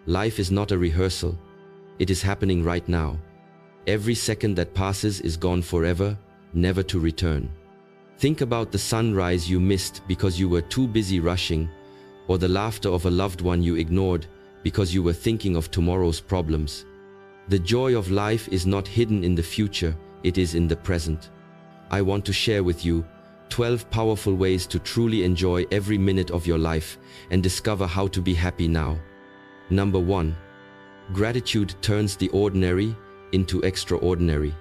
Life is not a rehearsal. It is happening right now. Every second that passes is gone forever, never to return. Think about the sunrise you missed because you were too busy rushing, or the laughter of a loved one you ignored because you were thinking of tomorrow's problems. The joy of life is not hidden in the future, it is in the present. I want to share with you 12 powerful ways to truly enjoy every minute of your life and discover how to be happy now. Number 1. Gratitude turns the ordinary into extraordinary.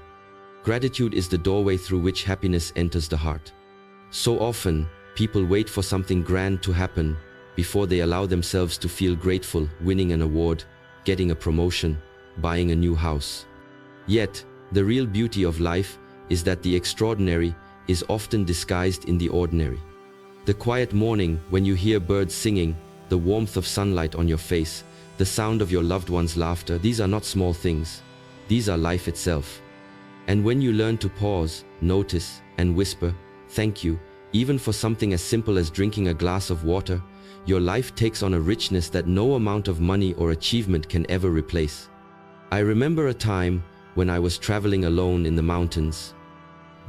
Gratitude is the doorway through which happiness enters the heart. So often, people wait for something grand to happen before they allow themselves to feel grateful, winning an award, getting a promotion, buying a new house. Yet, the real beauty of life is that the extraordinary is often disguised in the ordinary. The quiet morning when you hear birds singing, the warmth of sunlight on your face, the sound of your loved one's laughter, these are not small things. These are life itself. And when you learn to pause, notice, and whisper, "Thank you," even for something as simple as drinking a glass of water, your life takes on a richness that no amount of money or achievement can ever replace. I remember a time when I was traveling alone in the mountains.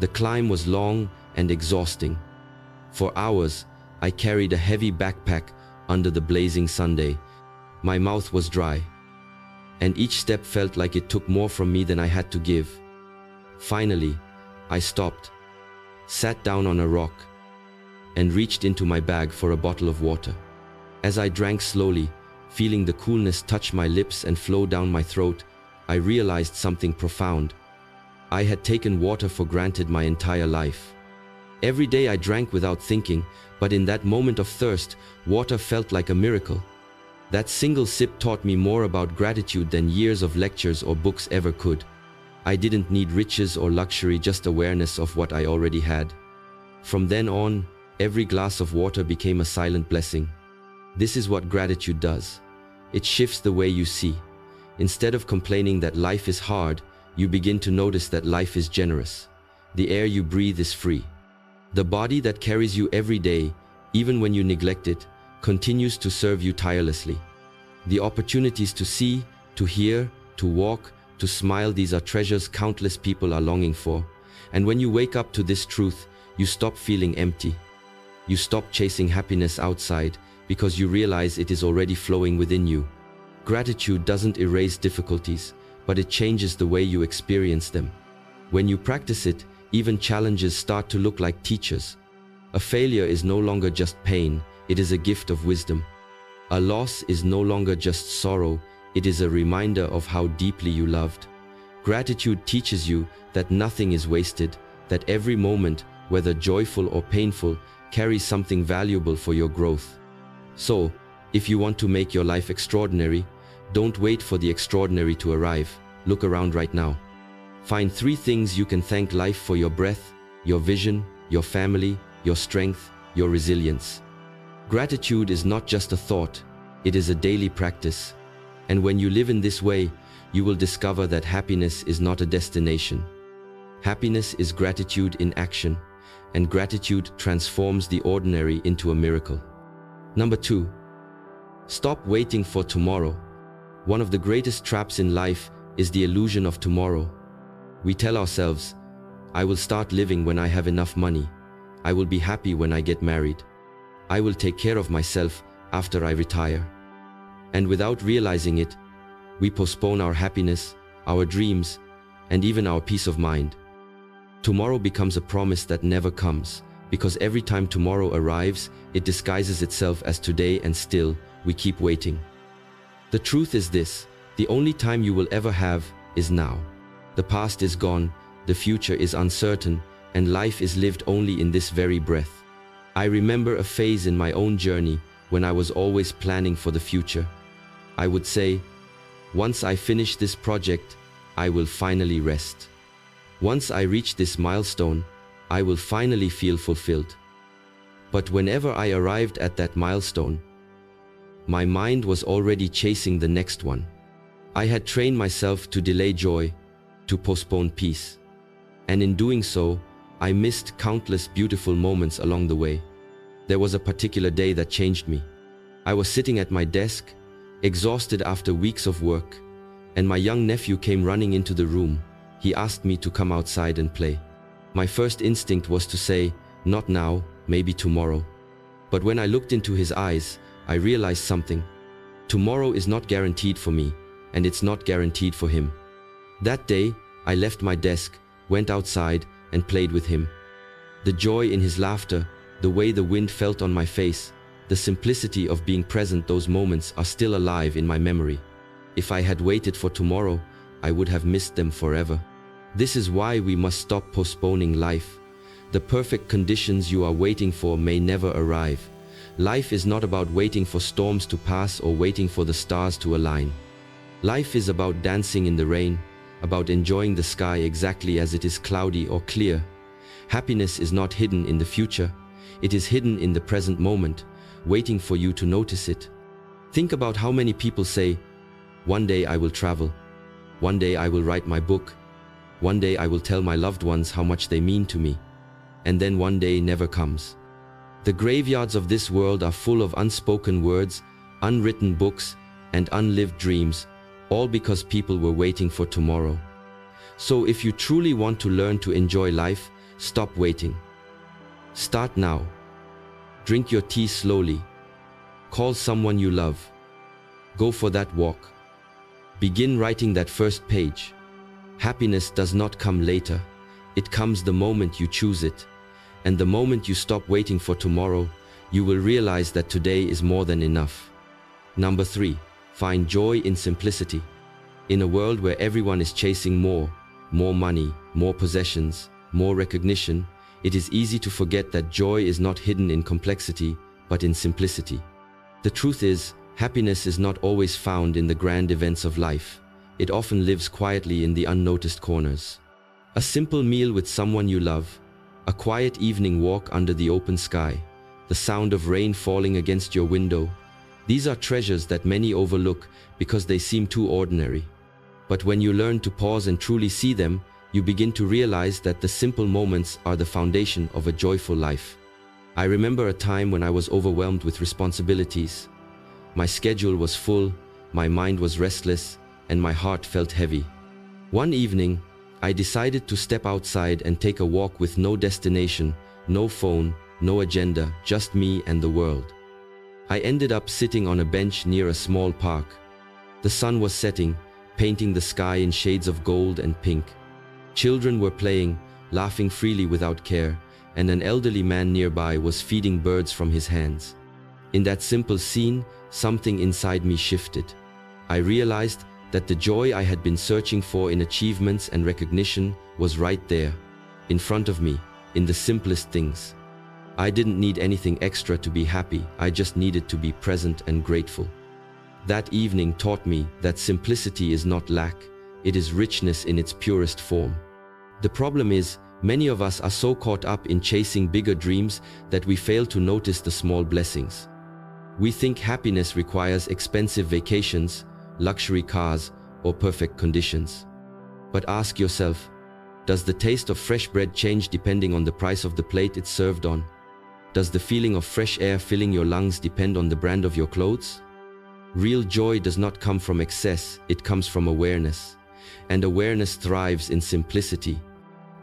The climb was long and exhausting. For hours, I carried a heavy backpack under the blazing sun day. My mouth was dry, and each step felt like it took more from me than I had to give. Finally, I stopped, sat down on a rock, and reached into my bag for a bottle of water. As I drank slowly, feeling the coolness touch my lips and flow down my throat, I realized something profound. I had taken water for granted my entire life. Every day I drank without thinking, but in that moment of thirst, water felt like a miracle. That single sip taught me more about gratitude than years of lectures or books ever could. I didn't need riches or luxury, just awareness of what I already had. From then on, every glass of water became a silent blessing. This is what gratitude does. It shifts the way you see. Instead of complaining that life is hard, you begin to notice that life is generous. The air you breathe is free. The body that carries you every day, even when you neglect it, continues to serve you tirelessly. The opportunities to see, to hear, to walk, to smile, these are treasures countless people are longing for. And when you wake up to this truth, you stop feeling empty. You stop chasing happiness outside because you realize it is already flowing within you. Gratitude doesn't erase difficulties, but it changes the way you experience them. When you practice it, even challenges start to look like teachers. A failure is no longer just pain, it is a gift of wisdom. A loss is no longer just sorrow, it is a reminder of how deeply you loved. Gratitude teaches you that nothing is wasted, that every moment, whether joyful or painful, carries something valuable for your growth. So, if you want to make your life extraordinary, don't wait for the extraordinary to arrive. Look around right now. Find 3 things you can thank life for: your breath, your vision, your family, your strength, your resilience. Gratitude is not just a thought, it is a daily practice. And when you live in this way, you will discover that happiness is not a destination. Happiness is gratitude in action, and gratitude transforms the ordinary into a miracle. Number 2. Stop waiting for tomorrow. One of the greatest traps in life is the illusion of tomorrow. We tell ourselves, "I will start living when I have enough money. I will be happy when I get married. I will take care of myself after I retire." And without realizing it, we postpone our happiness, our dreams, and even our peace of mind. Tomorrow becomes a promise that never comes, because every time tomorrow arrives, it disguises itself as today, and still, we keep waiting. The truth is this: the only time you will ever have is now. The past is gone, the future is uncertain, and life is lived only in this very breath. I remember a phase in my own journey when I was always planning for the future. I would say, once I finish this project, I will finally rest. Once I reach this milestone, I will finally feel fulfilled. But whenever I arrived at that milestone, my mind was already chasing the next one. I had trained myself to delay joy, to postpone peace. And in doing so, I missed countless beautiful moments along the way. There was a particular day that changed me. I was sitting at my desk, exhausted after weeks of work, and my young nephew came running into the room. He asked me to come outside and play. My first instinct was to say, "Not now, maybe tomorrow." But when I looked into his eyes, I realized something. Tomorrow is not guaranteed for me, and it's not guaranteed for him. That day, I left my desk, went outside, and played with him. The joy in his laughter, the way the wind felt on my face, the simplicity of being present, those moments are still alive in my memory. If I had waited for tomorrow, I would have missed them forever. This is why we must stop postponing life. The perfect conditions you are waiting for may never arrive. Life is not about waiting for storms to pass or waiting for the stars to align. Life is about dancing in the rain, about enjoying the sky exactly as it is, cloudy or clear. Happiness is not hidden in the future. It is hidden in the present moment, waiting for you to notice it. Think about how many people say, "One day I will travel. One day I will write my book. One day I will tell my loved ones how much they mean to me." And then one day never comes. The graveyards of this world are full of unspoken words, unwritten books, and unlived dreams, all because people were waiting for tomorrow. So if you truly want to learn to enjoy life, stop waiting. Start now. Drink your tea slowly. Call someone you love. Go for that walk. Begin writing that first page. Happiness does not come later. It comes the moment you choose it. And the moment you stop waiting for tomorrow, you will realize that today is more than enough. Number 3, find joy in simplicity. In a world where everyone is chasing more money, more possessions, more recognition, it is easy to forget that joy is not hidden in complexity, but in simplicity. The truth is, happiness is not always found in the grand events of life. It often lives quietly in the unnoticed corners. A simple meal with someone you love, a quiet evening walk under the open sky, the sound of rain falling against your window. These are treasures that many overlook because they seem too ordinary. But when you learn to pause and truly see them, you begin to realize that the simple moments are the foundation of a joyful life. I remember a time when I was overwhelmed with responsibilities. My schedule was full, my mind was restless, and my heart felt heavy. One evening, I decided to step outside and take a walk with no destination, no phone, no agenda, just me and the world. I ended up sitting on a bench near a small park. The sun was setting, painting the sky in shades of gold and pink. Children were playing, laughing freely without care, and an elderly man nearby was feeding birds from his hands. In that simple scene, something inside me shifted. I realized that the joy I had been searching for in achievements and recognition was right there, in front of me, in the simplest things. I didn't need anything extra to be happy, I just needed to be present and grateful. That evening taught me that simplicity is not lack, it is richness in its purest form. The problem is, many of us are so caught up in chasing bigger dreams that we fail to notice the small blessings. We think happiness requires expensive vacations, luxury cars, or perfect conditions. But ask yourself, does the taste of fresh bread change depending on the price of the plate it's served on? Does the feeling of fresh air filling your lungs depend on the brand of your clothes? Real joy does not come from excess, it comes from awareness. And awareness thrives in simplicity.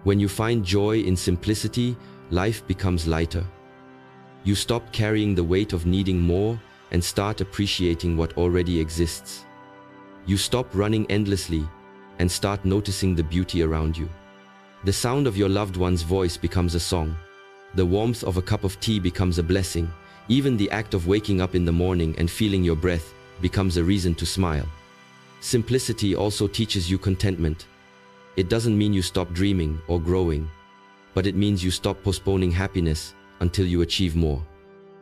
When you find joy in simplicity, life becomes lighter. You stop carrying the weight of needing more and start appreciating what already exists. You stop running endlessly and start noticing the beauty around you. The sound of your loved one's voice becomes a song. The warmth of a cup of tea becomes a blessing. Even the act of waking up in the morning and feeling your breath becomes a reason to smile. Simplicity also teaches you contentment. It doesn't mean you stop dreaming or growing, but it means you stop postponing happiness until you achieve more.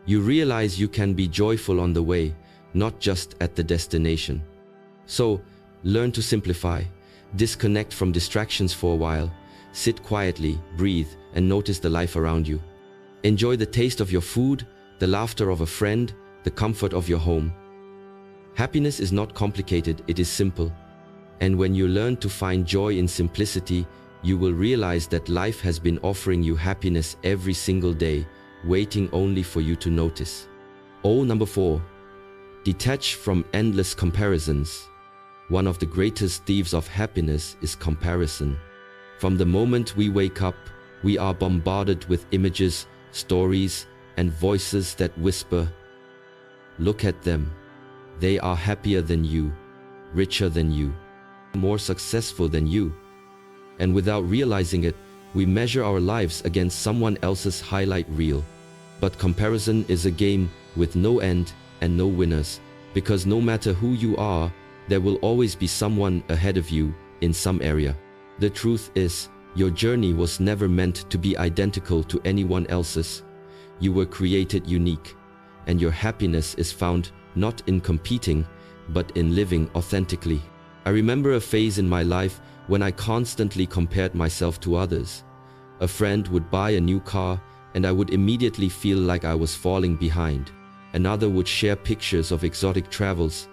You realize you can be joyful on the way, not just at the destination. So, learn to simplify, disconnect from distractions for a while, sit quietly, breathe, and notice the life around you. Enjoy the taste of your food, the laughter of a friend, the comfort of your home. Happiness is not complicated, it is simple. And when you learn to find joy in simplicity, you will realize that life has been offering you happiness every single day, waiting only for you to notice. Number 4. Detach from endless comparisons. One of the greatest thieves of happiness is comparison. From the moment we wake up, we are bombarded with images, stories, and voices that whisper, "Look at them. They are happier than you, richer than you, more successful than you." And without realizing it, we measure our lives against someone else's highlight reel. But comparison is a game with no end and no winners, because no matter who you are, there will always be someone ahead of you in some area. The truth is, your journey was never meant to be identical to anyone else's. You were created unique, and your happiness is found not in competing, but in living authentically. I remember a phase in my life when I constantly compared myself to others. A friend would buy a new car, and I would immediately feel like I was falling behind. Another would share pictures of exotic travels,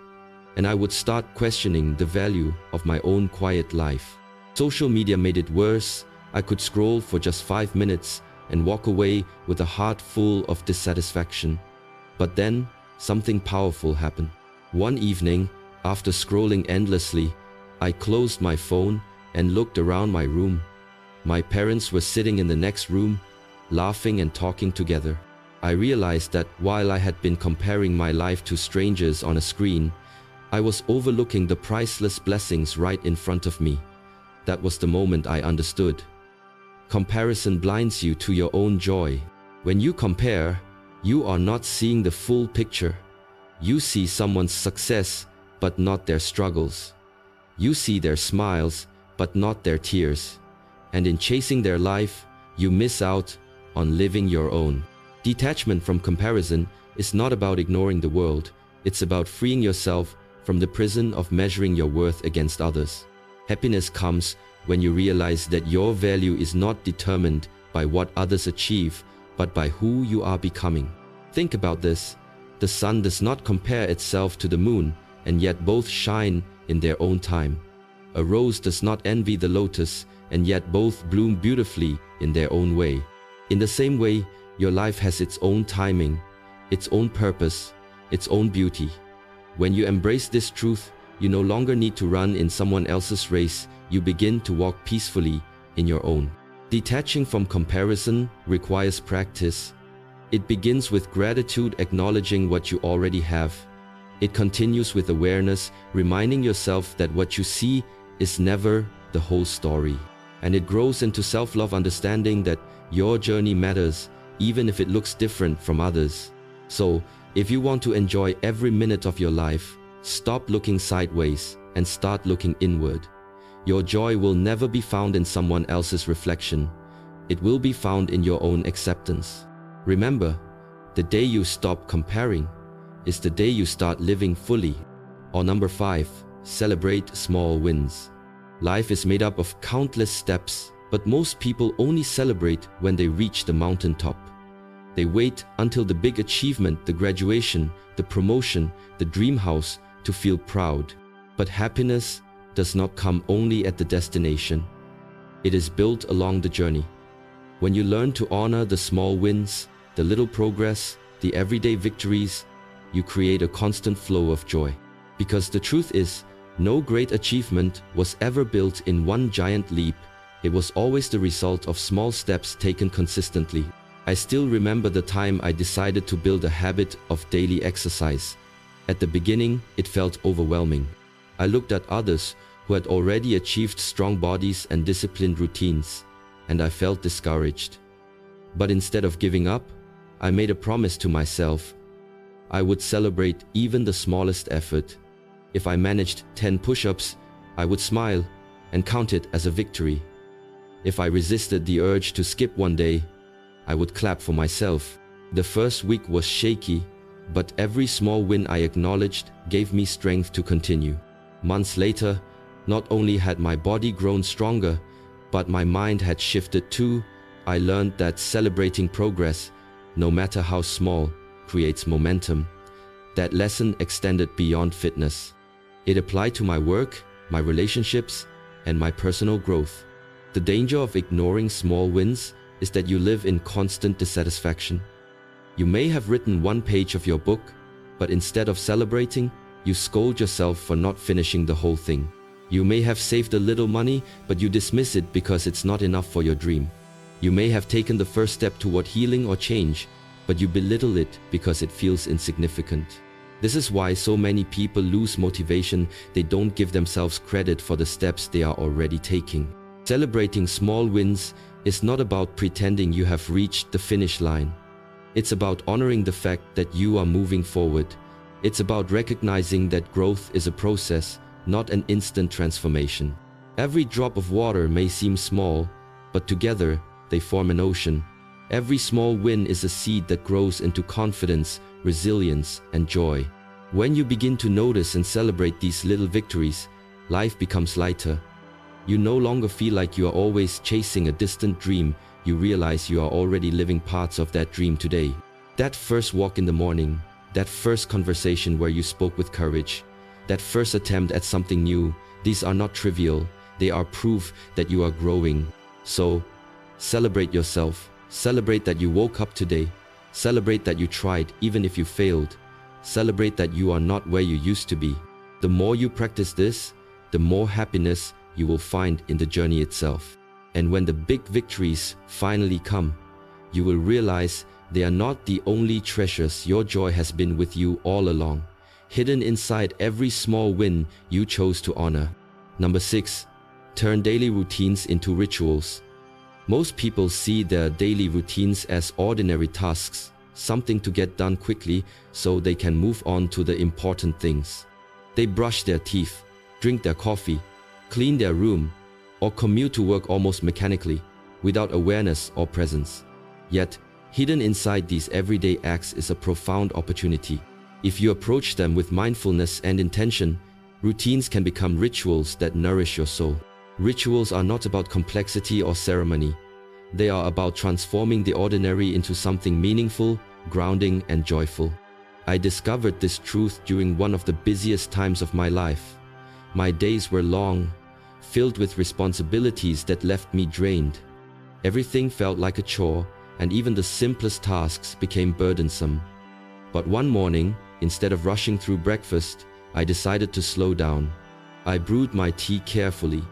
and I would start questioning the value of my own quiet life. Social media made it worse. I could scroll for just 5 minutes and walk away with a heart full of dissatisfaction. But then, something powerful happened. One evening, after scrolling endlessly, I closed my phone and looked around my room. My parents were sitting in the next room, laughing and talking together. I realized that while I had been comparing my life to strangers on a screen, I was overlooking the priceless blessings right in front of me. That was the moment I understood. Comparison blinds you to your own joy. When you compare, you are not seeing the full picture. You see someone's success, but not their struggles. You see their smiles, but not their tears. And in chasing their life, you miss out on living your own. Detachment from comparison is not about ignoring the world. It's about freeing yourself from the prison of measuring your worth against others. Happiness comes when you realize that your value is not determined by what others achieve, but by who you are becoming. Think about this. The sun does not compare itself to the moon, and yet both shine in their own time. A rose does not envy the lotus, and yet both bloom beautifully in their own way. In the same way, your life has its own timing, its own purpose, its own beauty. When you embrace this truth, you no longer need to run in someone else's race. You begin to walk peacefully in your own. Detaching from comparison requires practice. It begins with gratitude, acknowledging what you already have. It continues with awareness, reminding yourself that what you see is never the whole story. And it grows into self-love, understanding that your journey matters, even if it looks different from others. So, if you want to enjoy every minute of your life, stop looking sideways and start looking inward. Your joy will never be found in someone else's reflection. It will be found in your own acceptance. Remember, the day you stop comparing is the day you start living fully. Or number 5, celebrate small wins. Life is made up of countless steps, but most people only celebrate when they reach the mountaintop. They wait until the big achievement, the graduation, the promotion, the dream house, to feel proud. But happiness does not come only at the destination. It is built along the journey. When you learn to honor the small wins, the little progress, the everyday victories, you create a constant flow of joy. Because the truth is, no great achievement was ever built in one giant leap. It was always the result of small steps taken consistently. I still remember the time I decided to build a habit of daily exercise. At the beginning, it felt overwhelming. I looked at others who had already achieved strong bodies and disciplined routines, and I felt discouraged. But instead of giving up, I made a promise to myself. I would celebrate even the smallest effort. If I managed 10 push-ups, I would smile and count it as a victory. If I resisted the urge to skip one day, I would clap for myself. The first week was shaky, but every small win I acknowledged gave me strength to continue. Months later, not only had my body grown stronger, but my mind had shifted too. I learned that celebrating progress, no matter how small, creates momentum. That lesson extended beyond fitness. It applied to my work, my relationships, and my personal growth. The danger of ignoring small wins is that you live in constant dissatisfaction. You may have written one page of your book, But instead of celebrating, you scold yourself for not finishing the whole thing. You may have saved a little money, but you dismiss it because it's not enough for your dream. You may have taken the first step toward healing or change, but you belittle it because it feels insignificant. This is why so many people lose motivation. They don't give themselves credit for the steps they are already taking. Celebrating small wins is not about pretending you have reached the finish line. It's about honoring the fact that you are moving forward. It's about recognizing that growth is a process, not an instant transformation. Every drop of water may seem small, but together they form an ocean. Every small win is a seed that grows into confidence, resilience, and joy. When you begin to notice and celebrate these little victories, life becomes lighter. You no longer feel like you are always chasing a distant dream. You realize you are already living parts of that dream today. That first walk in the morning, that first conversation where you spoke with courage, that first attempt at something new, these are not trivial. They are proof that you are growing. So, celebrate yourself. Celebrate that you woke up today. Celebrate that you tried even if you failed. Celebrate that you are not where you used to be. The more you practice this, the more happiness you will find in the journey itself. And when the big victories finally come, you will realize they are not the only treasures. Your joy has been with you all along, hidden inside every small win you chose to honor. Number 6. Turn daily routines into rituals. Most people see their daily routines as ordinary tasks, something to get done quickly so they can move on to the important things. They brush their teeth, drink their coffee, clean their room, or commute to work almost mechanically, without awareness or presence. Yet, hidden inside these everyday acts is a profound opportunity. If you approach them with mindfulness and intention, routines can become rituals that nourish your soul. Rituals are not about complexity or ceremony. They are about transforming the ordinary into something meaningful, grounding, and joyful. I discovered this truth during one of the busiest times of my life. My days were long, filled with responsibilities that left me drained. Everything felt like a chore, and even the simplest tasks became burdensome. But one morning, instead of rushing through breakfast, I decided to slow down. I brewed my tea carefully,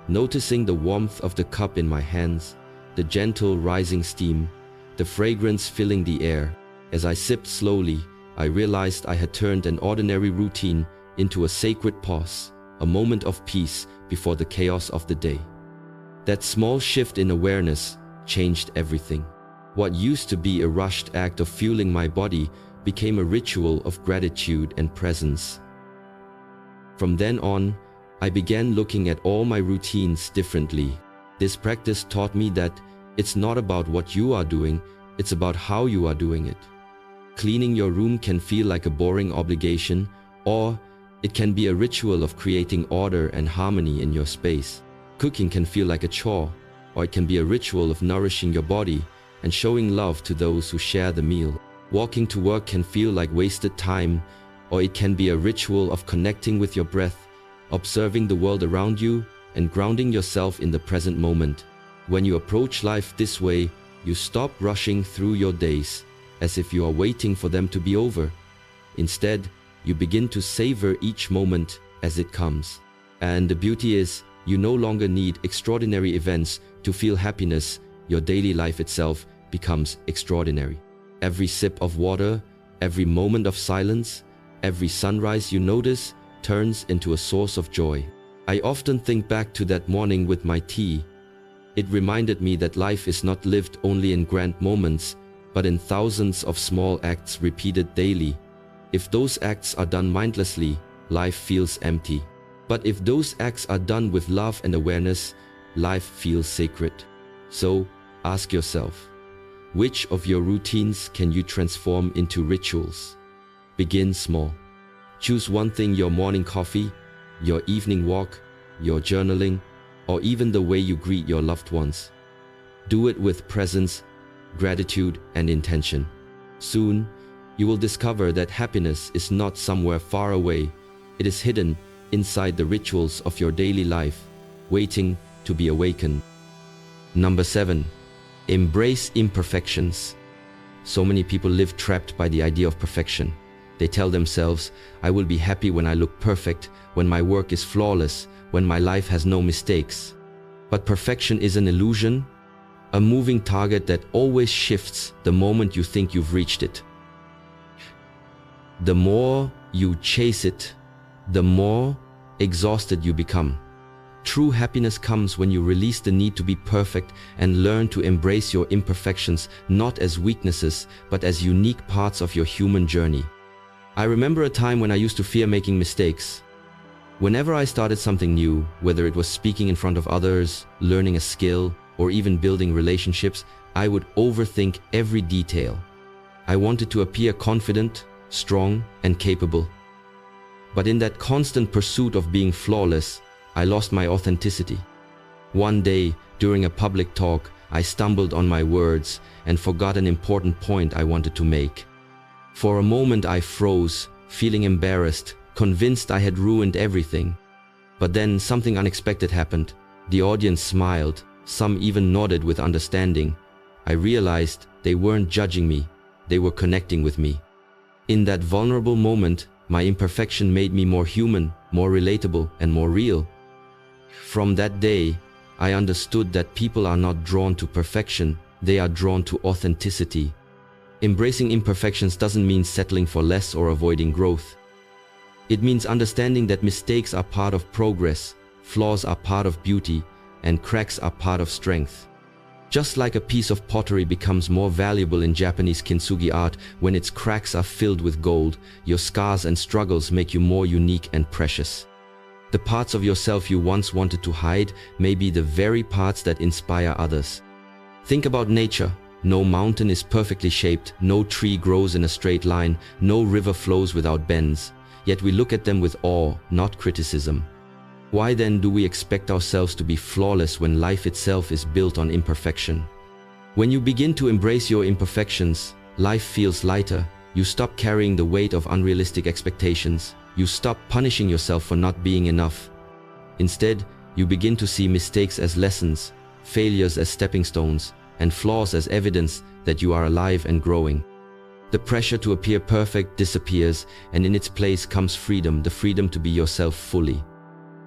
noticing the warmth of the cup in my hands, the gentle rising steam, the fragrance filling the air. As I sipped slowly, I realized I had turned an ordinary routine into a sacred pause, a moment of peace before the chaos of the day. That small shift in awareness changed everything. What used to be a rushed act of fueling my body became a ritual of gratitude and presence. From then on, I began looking at all my routines differently. This practice taught me that it's not about what you are doing, it's about how you are doing it. Cleaning your room can feel like a boring obligation, or it can be a ritual of creating order and harmony in your space. Cooking can feel like a chore, or it can be a ritual of nourishing your body and showing love to those who share the meal. Walking to work can feel like wasted time, or it can be a ritual of connecting with your breath, observing the world around you, and grounding yourself in the present moment. When you approach life this way, you stop rushing through your days as if you are waiting for them to be over. Instead, you begin to savor each moment as it comes. And the beauty is, you no longer need extraordinary events to feel happiness. Your daily life itself becomes extraordinary. Every sip of water, every moment of silence, every sunrise you notice turns into a source of joy. I often think back to that morning with my tea. It reminded me that life is not lived only in grand moments, but in thousands of small acts repeated daily. If those acts are done mindlessly, life feels empty. But if those acts are done with love and awareness, life feels sacred. So, ask yourself, which of your routines can you transform into rituals? Begin small. Choose one thing: your morning coffee, your evening walk, your journaling, or even the way you greet your loved ones. Do it with presence, gratitude, and intention. Soon, you will discover that happiness is not somewhere far away. It is hidden inside the rituals of your daily life, waiting to be awakened. Number 7. Embrace imperfections. So many people live trapped by the idea of perfection. They tell themselves, I will be happy when I look perfect, when my work is flawless, when my life has no mistakes. But perfection is an illusion, a moving target that always shifts the moment you think you've reached it. The more you chase it, the more exhausted you become. True happiness comes when you release the need to be perfect and learn to embrace your imperfections, not as weaknesses, but as unique parts of your human journey. I remember a time when I used to fear making mistakes. Whenever I started something new, whether it was speaking in front of others, learning a skill, or even building relationships, I would overthink every detail. I wanted to appear confident, strong, and capable. But in that constant pursuit of being flawless, I lost my authenticity. One day, during a public talk, I stumbled on my words and forgot an important point I wanted to make. For a moment I froze, feeling embarrassed, convinced I had ruined everything. But then something unexpected happened. The audience smiled, some even nodded with understanding. I realized they weren't judging me, they were connecting with me. In that vulnerable moment, my imperfection made me more human, more relatable, and more real. From that day, I understood that people are not drawn to perfection, they are drawn to authenticity. Embracing imperfections doesn't mean settling for less or avoiding growth. It means understanding that mistakes are part of progress, flaws are part of beauty, and cracks are part of strength. Just like a piece of pottery becomes more valuable in Japanese kintsugi art when its cracks are filled with gold, your scars and struggles make you more unique and precious. The parts of yourself you once wanted to hide may be the very parts that inspire others. Think about nature. No mountain is perfectly shaped, no tree grows in a straight line, no river flows without bends. Yet we look at them with awe, not criticism. Why then do we expect ourselves to be flawless when life itself is built on imperfection? When you begin to embrace your imperfections, life feels lighter. You stop carrying the weight of unrealistic expectations. You stop punishing yourself for not being enough. Instead, you begin to see mistakes as lessons, failures as stepping stones, and flaws as evidence that you are alive and growing. The pressure to appear perfect disappears, and in its place comes freedom, the freedom to be yourself fully.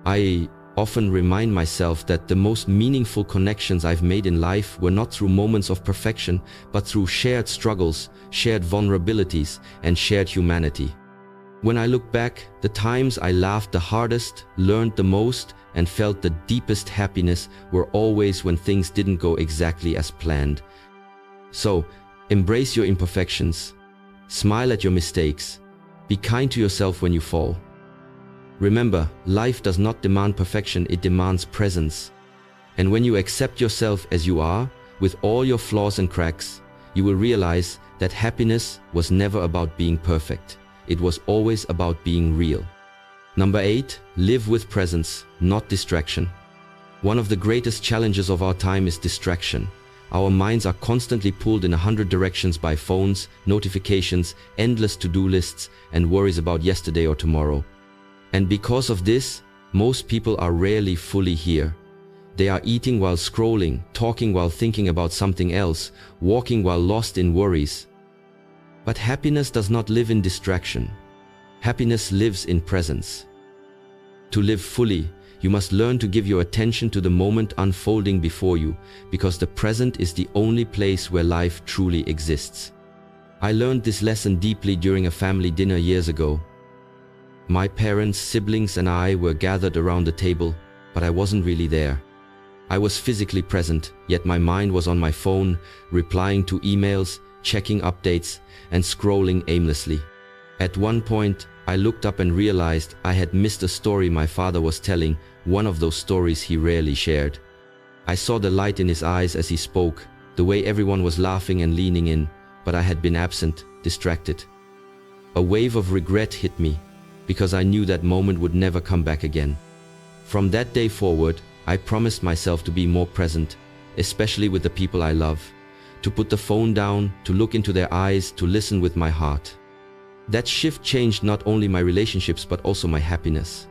I often remind myself that the most meaningful connections I've made in life were not through moments of perfection, but through shared struggles, shared vulnerabilities, and shared humanity. When I look back, the times I laughed the hardest, learned the most, and felt the deepest happiness were always when things didn't go exactly as planned. So, embrace your imperfections, smile at your mistakes, be kind to yourself when you fall. Remember, life does not demand perfection, it demands presence. And when you accept yourself as you are, with all your flaws and cracks, you will realize that happiness was never about being perfect. It was always about being real. Number 8, live with presence, not distraction. One of the greatest challenges of our time is distraction. Our minds are constantly pulled in 100 directions by phones, notifications, endless to-do lists, and worries about yesterday or tomorrow. And because of this, most people are rarely fully here. They are eating while scrolling, talking while thinking about something else, walking while lost in worries. But happiness does not live in distraction. Happiness lives in presence. To live fully, you must learn to give your attention to the moment unfolding before you, because the present is the only place where life truly exists. I learned this lesson deeply during a family dinner years ago. My parents, siblings, and I were gathered around the table, but I wasn't really there. I was physically present, yet my mind was on my phone, replying to emails, checking updates, and scrolling aimlessly. At one point, I looked up and realized I had missed a story my father was telling, one of those stories he rarely shared. I saw the light in his eyes as he spoke, the way everyone was laughing and leaning in, but I had been absent, distracted. A wave of regret hit me, because I knew that moment would never come back again. From that day forward, I promised myself to be more present, especially with the people I love, to put the phone down, to look into their eyes, to listen with my heart. That shift changed not only my relationships but also my happiness.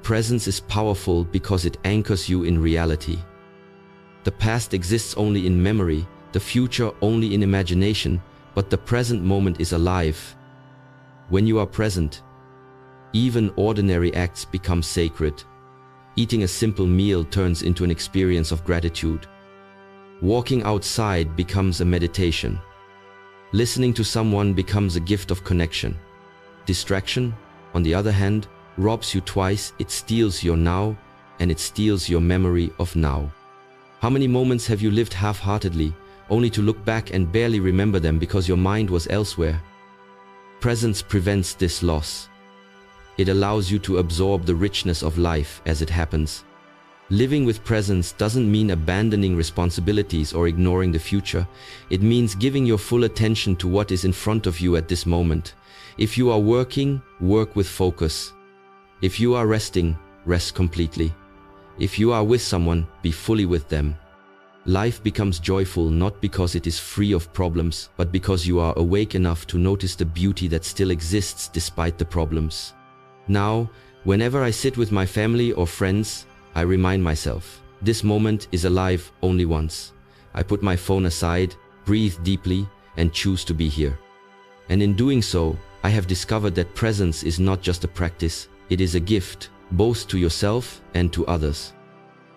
Presence is powerful because it anchors you in reality. The past exists only in memory, the future only in imagination, but the present moment is alive. When you are present, even ordinary acts become sacred. Eating a simple meal turns into an experience of gratitude. Walking outside becomes a meditation. Listening to someone becomes a gift of connection. Distraction, on the other hand, robs you twice. It steals your now, and it steals your memory of now. How many moments have you lived half-heartedly, only to look back and barely remember them because your mind was elsewhere? Presence prevents this loss. It allows you to absorb the richness of life as it happens. Living with presence doesn't mean abandoning responsibilities or ignoring the future. It means giving your full attention to what is in front of you at this moment. If you are working, work with focus. If you are resting, rest completely. If you are with someone, be fully with them. Life becomes joyful not because it is free of problems, but because you are awake enough to notice the beauty that still exists despite the problems. Now, whenever I sit with my family or friends, I remind myself, this moment is alive only once. I put my phone aside, breathe deeply, and choose to be here. And in doing so, I have discovered that presence is not just a practice, it is a gift, both to yourself and to others.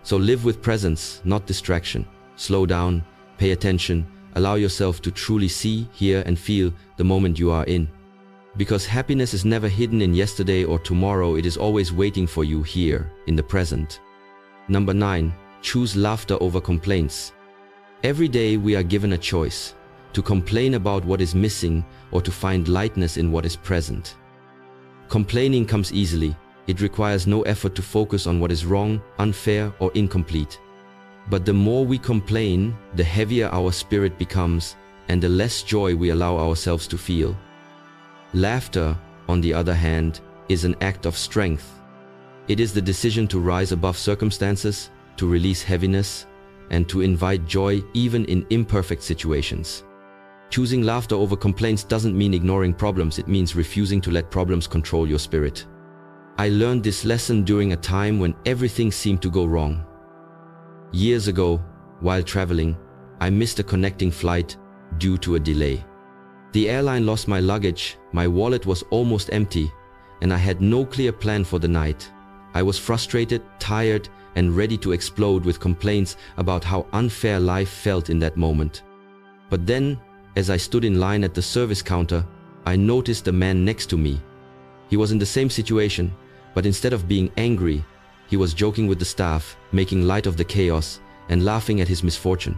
So live with presence, not distraction. Slow down, pay attention, allow yourself to truly see, hear, and feel the moment you are in. Because happiness is never hidden in yesterday or tomorrow, it is always waiting for you here, in the present. Number 9. Choose laughter over complaints. Every day we are given a choice, to complain about what is missing or to find lightness in what is present. Complaining comes easily. It requires no effort to focus on what is wrong, unfair, or incomplete. But the more we complain, the heavier our spirit becomes, and the less joy we allow ourselves to feel. Laughter, on the other hand, is an act of strength. It is the decision to rise above circumstances, to release heaviness, and to invite joy even in imperfect situations. Choosing laughter over complaints doesn't mean ignoring problems, it means refusing to let problems control your spirit. I learned this lesson during a time when everything seemed to go wrong. Years ago, while traveling, I missed a connecting flight due to a delay. The airline lost my luggage, my wallet was almost empty, and I had no clear plan for the night. I was frustrated, tired, and ready to explode with complaints about how unfair life felt in that moment. But then, as I stood in line at the service counter, I noticed the man next to me. He was in the same situation, but instead of being angry, he was joking with the staff, making light of the chaos, and laughing at his misfortune.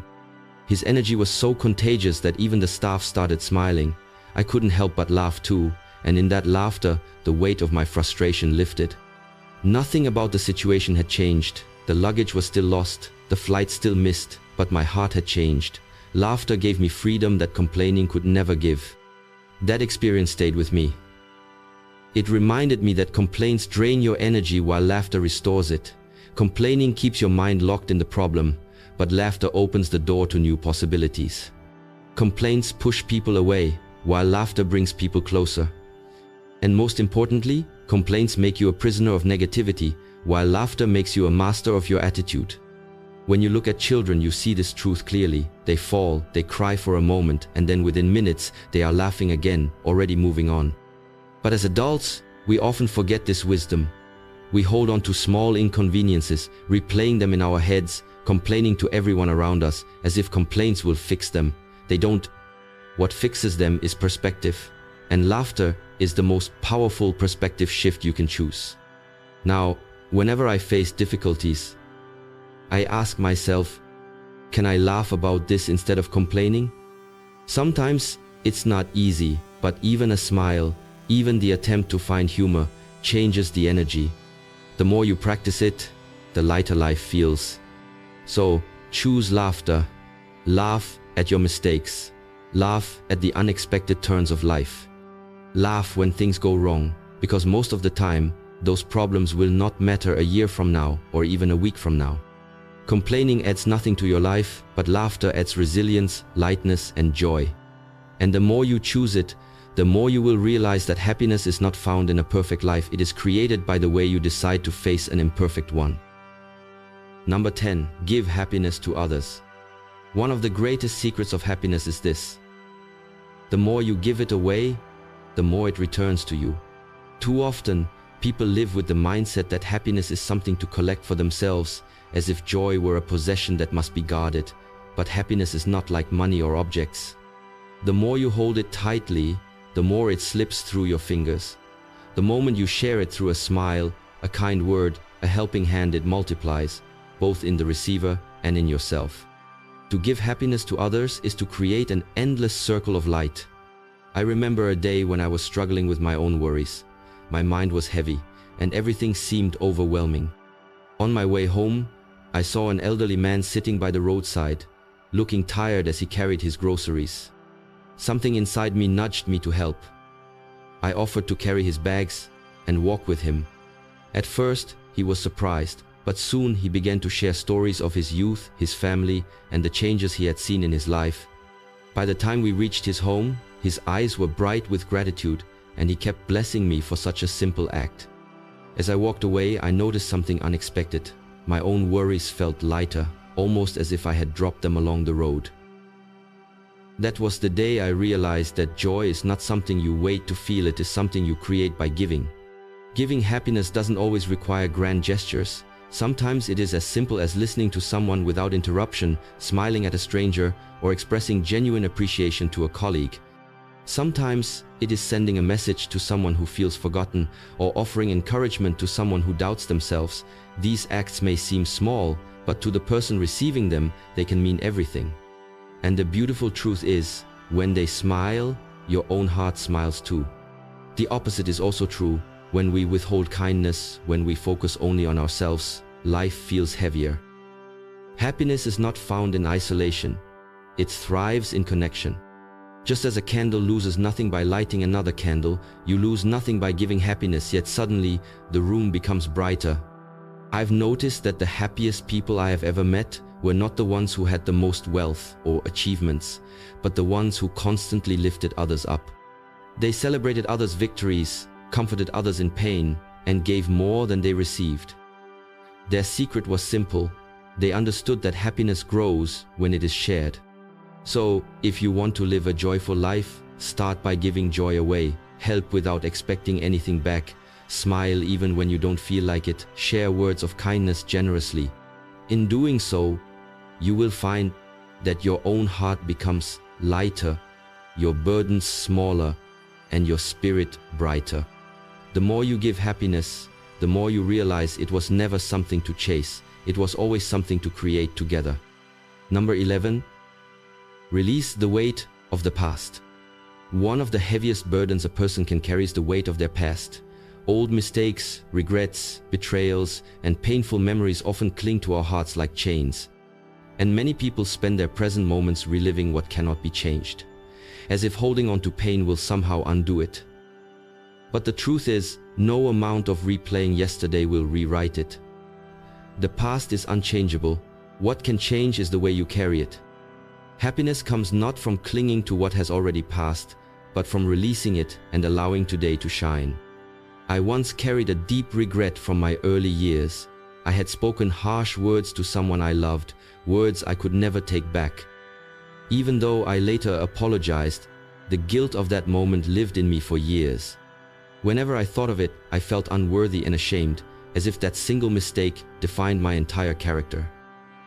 His energy was so contagious that even the staff started smiling. I couldn't help but laugh too, and in that laughter, the weight of my frustration lifted. Nothing about the situation had changed. The luggage was still lost, the flight still missed, but my heart had changed. Laughter gave me freedom that complaining could never give. That experience stayed with me. It reminded me that complaints drain your energy while laughter restores it. Complaining keeps your mind locked in the problem, but laughter opens the door to new possibilities. Complaints push people away, while laughter brings people closer. And most importantly, complaints make you a prisoner of negativity, while laughter makes you a master of your attitude. When you look at children, you see this truth clearly. They fall, they cry for a moment, and then within minutes, they are laughing again, already moving on. But as adults, we often forget this wisdom. We hold on to small inconveniences, replaying them in our heads, complaining to everyone around us, as if complaints will fix them. They don't. What fixes them is perspective, and laughter is the most powerful perspective shift you can choose. Now, whenever I face difficulties, I ask myself, can I laugh about this instead of complaining? Sometimes it's not easy, but even a smile, even the attempt to find humor, changes the energy. The more you practice it, the lighter life feels. So, choose laughter. Laugh at your mistakes. Laugh at the unexpected turns of life. Laugh when things go wrong, because most of the time, those problems will not matter a year from now or even a week from now. Complaining adds nothing to your life, but laughter adds resilience, lightness, and joy. And the more you choose it, the more you will realize that happiness is not found in a perfect life, it is created by the way you decide to face an imperfect one. Number 10. Give happiness to others. One of the greatest secrets of happiness is this. The more you give it away, the more it returns to you. Too often, people live with the mindset that happiness is something to collect for themselves, as if joy were a possession that must be guarded. But happiness is not like money or objects. The more you hold it tightly, the more it slips through your fingers. The moment you share it through a smile, a kind word, a helping hand, it multiplies, both in the receiver and in yourself. To give happiness to others is to create an endless circle of light. I remember a day when I was struggling with my own worries. My mind was heavy, and everything seemed overwhelming. On my way home, I saw an elderly man sitting by the roadside, looking tired as he carried his groceries. Something inside me nudged me to help. I offered to carry his bags and walk with him. At first, he was surprised, but soon he began to share stories of his youth, his family, and the changes he had seen in his life. By the time we reached his home, his eyes were bright with gratitude, and he kept blessing me for such a simple act. As I walked away, I noticed something unexpected. My own worries felt lighter, almost as if I had dropped them along the road. That was the day I realized that joy is not something you wait to feel, it is something you create by giving. Giving happiness doesn't always require grand gestures. Sometimes it is as simple as listening to someone without interruption, smiling at a stranger, or expressing genuine appreciation to a colleague. Sometimes it is sending a message to someone who feels forgotten, or offering encouragement to someone who doubts themselves. These acts may seem small, but to the person receiving them, they can mean everything. And the beautiful truth is, when they smile, your own heart smiles too. The opposite is also true. When we withhold kindness, when we focus only on ourselves, life feels heavier. Happiness is not found in isolation. It thrives in connection. Just as a candle loses nothing by lighting another candle, you lose nothing by giving happiness, yet suddenly the room becomes brighter. I've noticed that the happiest people I have ever met were not the ones who had the most wealth or achievements, but the ones who constantly lifted others up. They celebrated others' victories, comforted others in pain, and gave more than they received. Their secret was simple. They understood that happiness grows when it is shared. So, if you want to live a joyful life, start by giving joy away. Help without expecting anything back. Smile even when you don't feel like it. Share words of kindness generously. In doing so, you will find that your own heart becomes lighter, your burdens smaller, and your spirit brighter. The more you give happiness, the more you realize it was never something to chase. It was always something to create together. Number 11. Release the weight of the past. One of the heaviest burdens a person can carry is the weight of their past. Old mistakes, regrets, betrayals, and painful memories often cling to our hearts like chains. And many people spend their present moments reliving what cannot be changed, as if holding on to pain will somehow undo it. But the truth is, no amount of replaying yesterday will rewrite it. The past is unchangeable. What can change is the way you carry it. Happiness comes not from clinging to what has already passed, but from releasing it and allowing today to shine. I once carried a deep regret from my early years. I had spoken harsh words to someone I loved, words I could never take back. Even though I later apologized, the guilt of that moment lived in me for years. Whenever I thought of it, I felt unworthy and ashamed, as if that single mistake defined my entire character.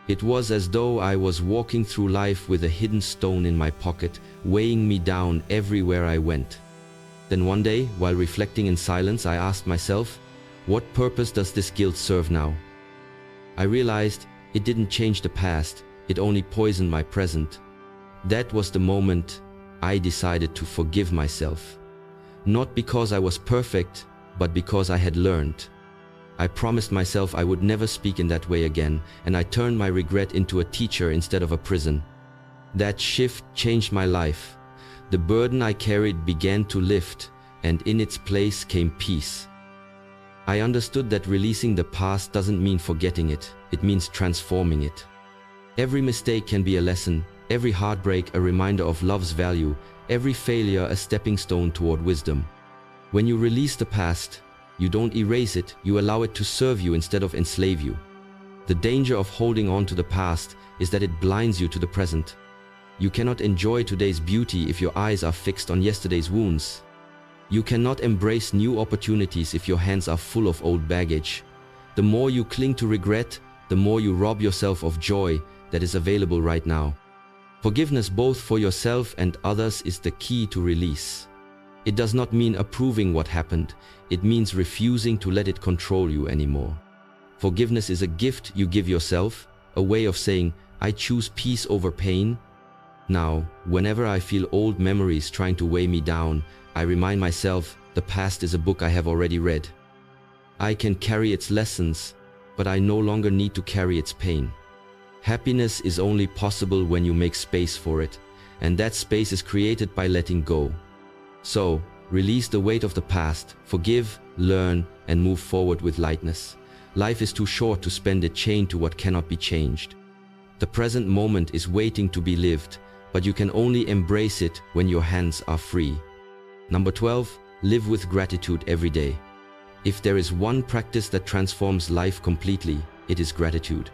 It was as though I was walking through life with a hidden stone in my pocket, weighing me down everywhere I went. Then one day, while reflecting in silence, I asked myself, what purpose does this guilt serve now? I realized it didn't change the past, it only poisoned my present. That was the moment I decided to forgive myself. Not because I was perfect, but because I had learned. I promised myself I would never speak in that way again, and I turned my regret into a teacher instead of a prison. That shift changed my life. The burden I carried began to lift, and in its place came peace. I understood that releasing the past doesn't mean forgetting it, it means transforming it. Every mistake can be a lesson, every heartbreak a reminder of love's value, every failure a stepping stone toward wisdom. When you release the past, you don't erase it, you allow it to serve you instead of enslave you. The danger of holding on to the past is that it blinds you to the present. You cannot enjoy today's beauty if your eyes are fixed on yesterday's wounds. You cannot embrace new opportunities if your hands are full of old baggage. The more you cling to regret, the more you rob yourself of joy that is available right now. Forgiveness both for yourself and others is the key to release. It does not mean approving what happened. It means refusing to let it control you anymore. Forgiveness is a gift you give yourself, a way of saying, I choose peace over pain. Now, whenever I feel old memories trying to weigh me down, I remind myself the past is a book I have already read. I can carry its lessons, but I no longer need to carry its pain. Happiness is only possible when you make space for it, and that space is created by letting go. So, release the weight of the past, forgive, learn, and move forward with lightness. Life is too short to spend it chained to what cannot be changed. The present moment is waiting to be lived, but you can only embrace it when your hands are free. Number 12, live with gratitude every day. If there is one practice that transforms life completely, it is gratitude.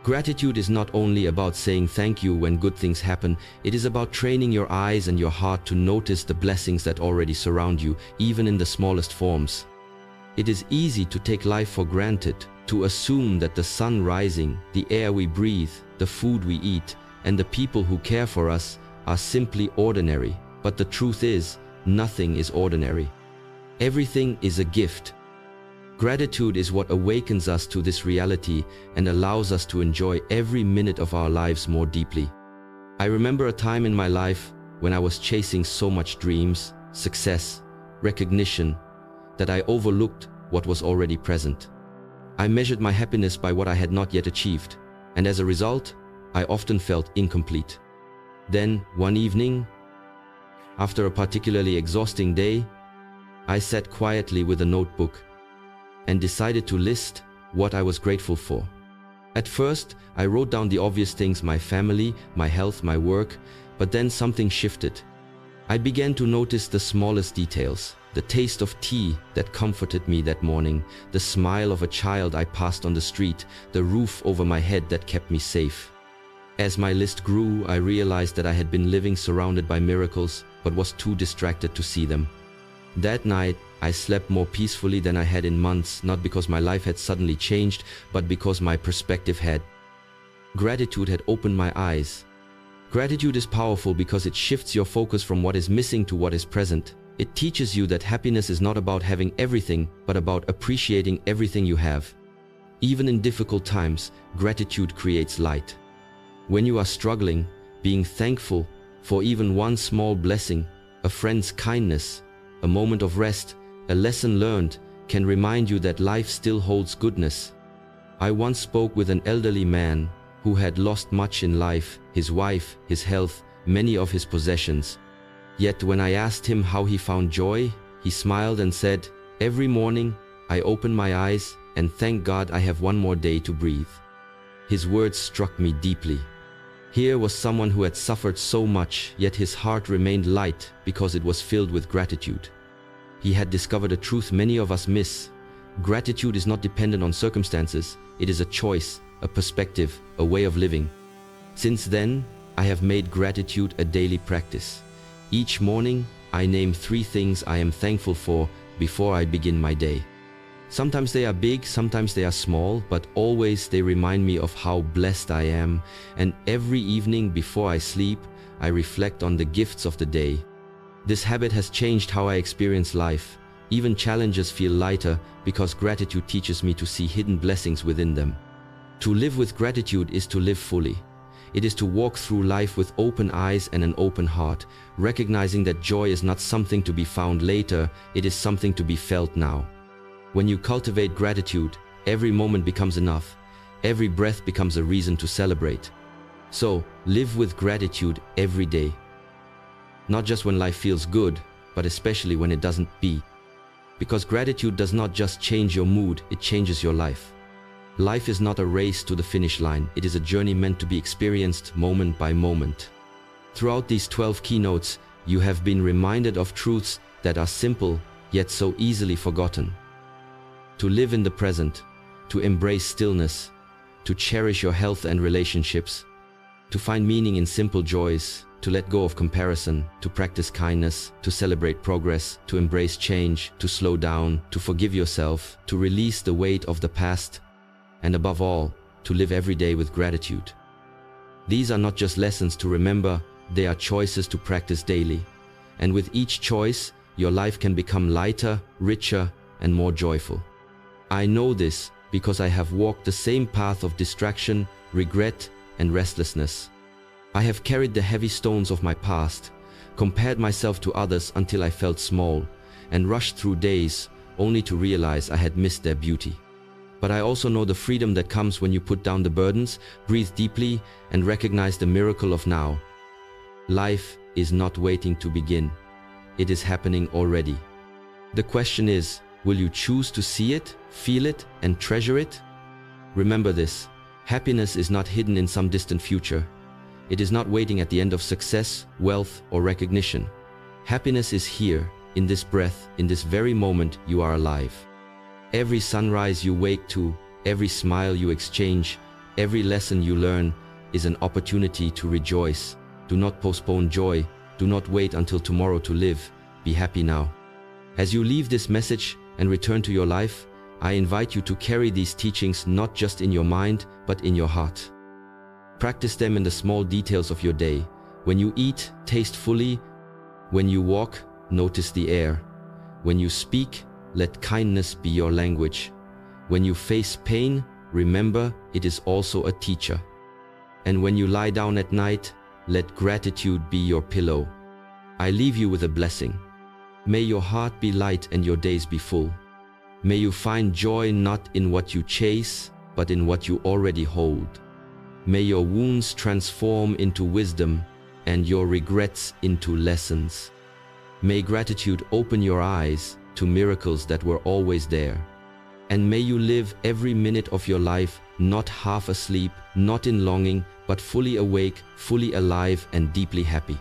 Gratitude is not only about saying thank you when good things happen, it is about training your eyes and your heart to notice the blessings that already surround you, even in the smallest forms. It is easy to take life for granted, to assume that the sun rising, the air we breathe, the food we eat, and the people who care for us are simply ordinary. But the truth is, nothing is ordinary. Everything is a gift. Gratitude is what awakens us to this reality and allows us to enjoy every minute of our lives more deeply. I remember a time in my life when I was chasing so much dreams, success, recognition, that I overlooked what was already present. I measured my happiness by what I had not yet achieved, and as a result, I often felt incomplete. Then, one evening, after a particularly exhausting day, I sat quietly with a notebook and decided to list what I was grateful for. At first, I wrote down the obvious things: my family, my health, my work, but then something shifted. I began to notice the smallest details: the taste of tea that comforted me that morning, the smile of a child I passed on the street, the roof over my head that kept me safe. As my list grew, I realized that I had been living surrounded by miracles, but was too distracted to see them. That night, I slept more peacefully than I had in months, not because my life had suddenly changed, but because my perspective had. Gratitude had opened my eyes. Gratitude is powerful because it shifts your focus from what is missing to what is present. It teaches you that happiness is not about having everything, but about appreciating everything you have. Even in difficult times, gratitude creates light. When you are struggling, being thankful for even one small blessing, a friend's kindness, a moment of rest, a lesson learned, can remind you that life still holds goodness. I once spoke with an elderly man who had lost much in life: his wife, his health, many of his possessions. Yet when I asked him how he found joy, he smiled and said, "Every morning, I open my eyes and thank God I have one more day to breathe." His words struck me deeply. Here was someone who had suffered so much, yet his heart remained light because it was filled with gratitude. He had discovered a truth many of us miss. Gratitude is not dependent on circumstances. It is a choice, a perspective, a way of living. Since then, I have made gratitude a daily practice. Each morning, I name 3 things I am thankful for before I begin my day. Sometimes they are big, sometimes they are small, but always they remind me of how blessed I am. And every evening before I sleep, I reflect on the gifts of the day. This habit has changed how I experience life. Even challenges feel lighter because gratitude teaches me to see hidden blessings within them. To live with gratitude is to live fully. It is to walk through life with open eyes and an open heart, recognizing that joy is not something to be found later, it is something to be felt now. When you cultivate gratitude, every moment becomes enough. Every breath becomes a reason to celebrate. So, live with gratitude every day. Not just when life feels good, but especially when it doesn't be. Because gratitude does not just change your mood, it changes your life. Life is not a race to the finish line, it is a journey meant to be experienced moment by moment. Throughout these 12 keynotes, you have been reminded of truths that are simple, yet so easily forgotten. To live in the present, to embrace stillness, to cherish your health and relationships, to find meaning in simple joys, to let go of comparison, to practice kindness, to celebrate progress, to embrace change, to slow down, to forgive yourself, to release the weight of the past, and above all, to live every day with gratitude. These are not just lessons to remember, they are choices to practice daily. And with each choice, your life can become lighter, richer, and more joyful. I know this because I have walked the same path of distraction, regret, and restlessness. I have carried the heavy stones of my past, compared myself to others until I felt small, and rushed through days only to realize I had missed their beauty. But I also know the freedom that comes when you put down the burdens, breathe deeply, and recognize the miracle of now. Life is not waiting to begin. It is happening already. The question is, will you choose to see it, feel it, and treasure it? Remember this, happiness is not hidden in some distant future. It is not waiting at the end of success, wealth, or recognition. Happiness is here, in this breath, in this very moment you are alive. Every sunrise you wake to, every smile you exchange, every lesson you learn is an opportunity to rejoice. Do not postpone joy. Do not wait until tomorrow to live. Be happy now. As you leave this message and return to your life, I invite you to carry these teachings not just in your mind, but in your heart. Practice them in the small details of your day. When you eat, taste fully. When you walk, notice the air. When you speak, let kindness be your language. When you face pain, remember it is also a teacher. And when you lie down at night, let gratitude be your pillow. I leave you with a blessing. May your heart be light and your days be full. May you find joy not in what you chase, but in what you already hold. May your wounds transform into wisdom and your regrets into lessons. May gratitude open your eyes to miracles that were always there. And may you live every minute of your life not half asleep, not in longing, but fully awake, fully alive, and deeply happy.